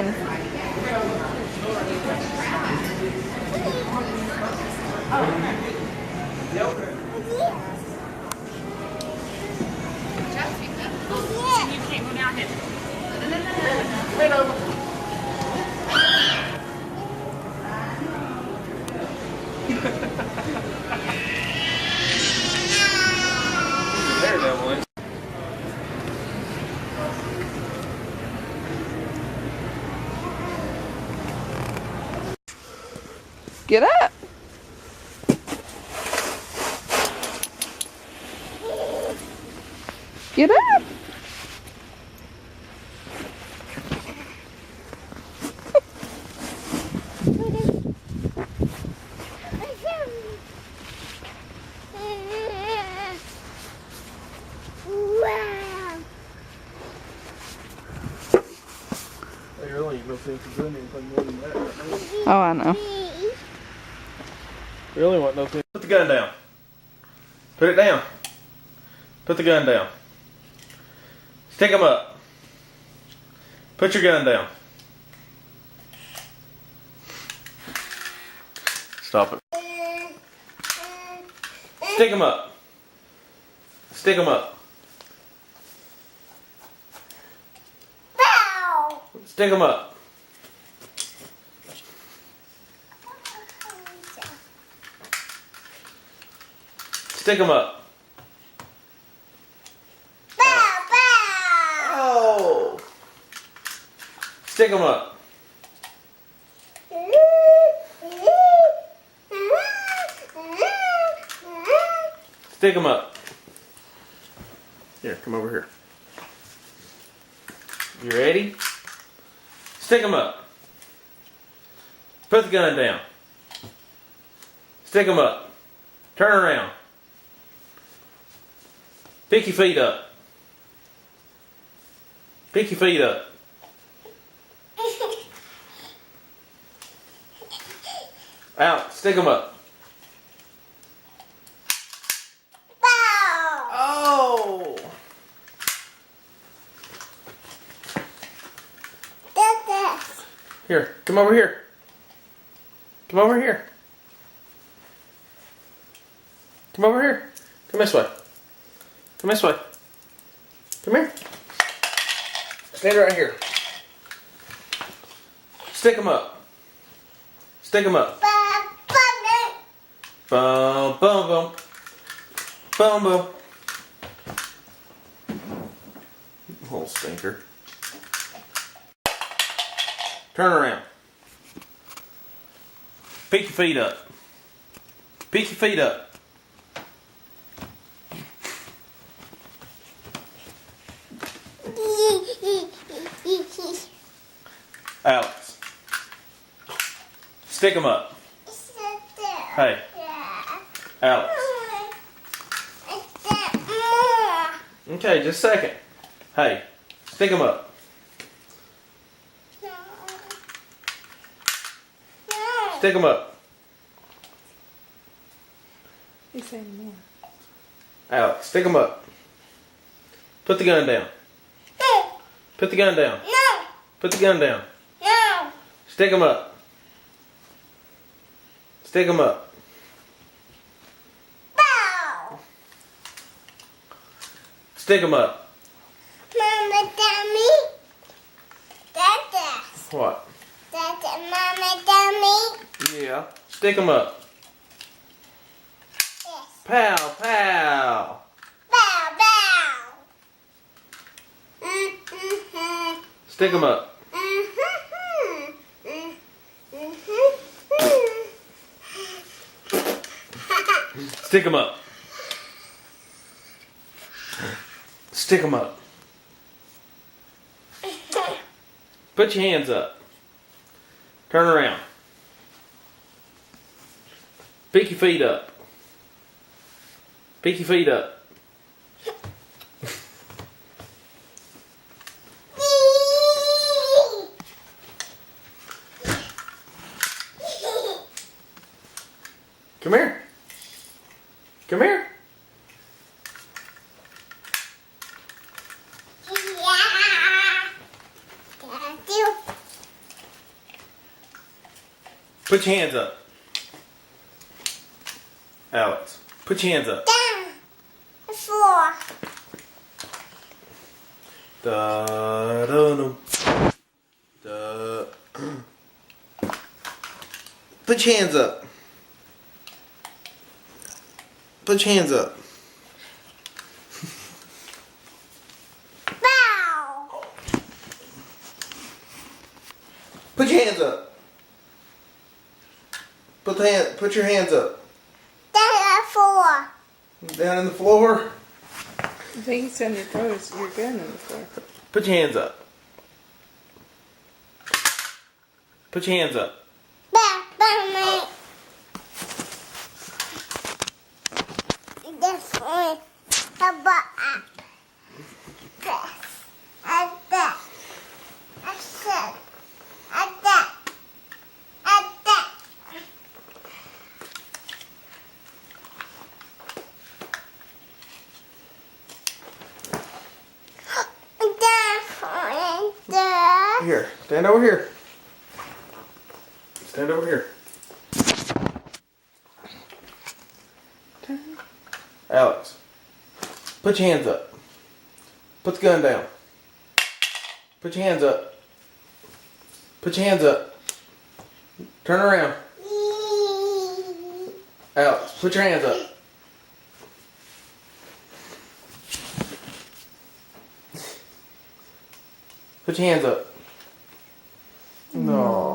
doing? There that one. Get up. Get up. They really ain't no sense of doing anything more than that right now. Oh, I know. Really want no sense. Put the gun down. Put it down. Put the gun down. Stick 'em up. Put your gun down. Stop it. Stick 'em up. Stick 'em up. Stick 'em up. Stick 'em up. Oh! Stick 'em up. Stick 'em up. Here, come over here. You ready? Stick 'em up. Put the gun down. Stick 'em up. Turn around. Pick your feet up. Pick your feet up. Out. Stick 'em up. Oh! Here, come over here. Come over here. Come over here. Come this way. Come this way. Come here. Stand right here. Stick 'em up. Stick 'em up. Boom, boom, boom. Boom, boom. Little stinker. Turn around. Pick your feet up. Pick your feet up. Alex. Stick 'em up. Hey. Alex. Okay, just a second. Hey. Stick 'em up. Stick 'em up. He's saying more. Alex, stick 'em up. Put the gun down. Put the gun down. Put the gun down. Stick 'em up. Stick 'em up. Stick 'em up. Mama, Daddy. Dada. What? Dada, Mama, Daddy. Yeah. Stick 'em up. Yes. Pow, pow. Bow, bow. Mm-hmm. Stick 'em up. Mm-hmm. Stick 'em up. Stick 'em up. Put your hands up. Turn around. Pick your feet up. Pick your feet up. Come here. Come here. Yeah. Daddy. Put your hands up. Alex, put your hands up. Down. The floor. Da da da. Da. Put your hands up. Put your hands up. Bow. Put your hands up. Put your hands up. Down the floor. Down in the floor. I think it's on your toes. You're good on the floor. Put your hands up. Put your hands up. Bow. Bow. This one. How about up? This. And that. I said. And that. And that. Here, stand over here. Stand over here. Alex, put your hands up. Put the gun down. Put your hands up. Put your hands up. Turn around. Alex, put your hands up. Put your hands up. No.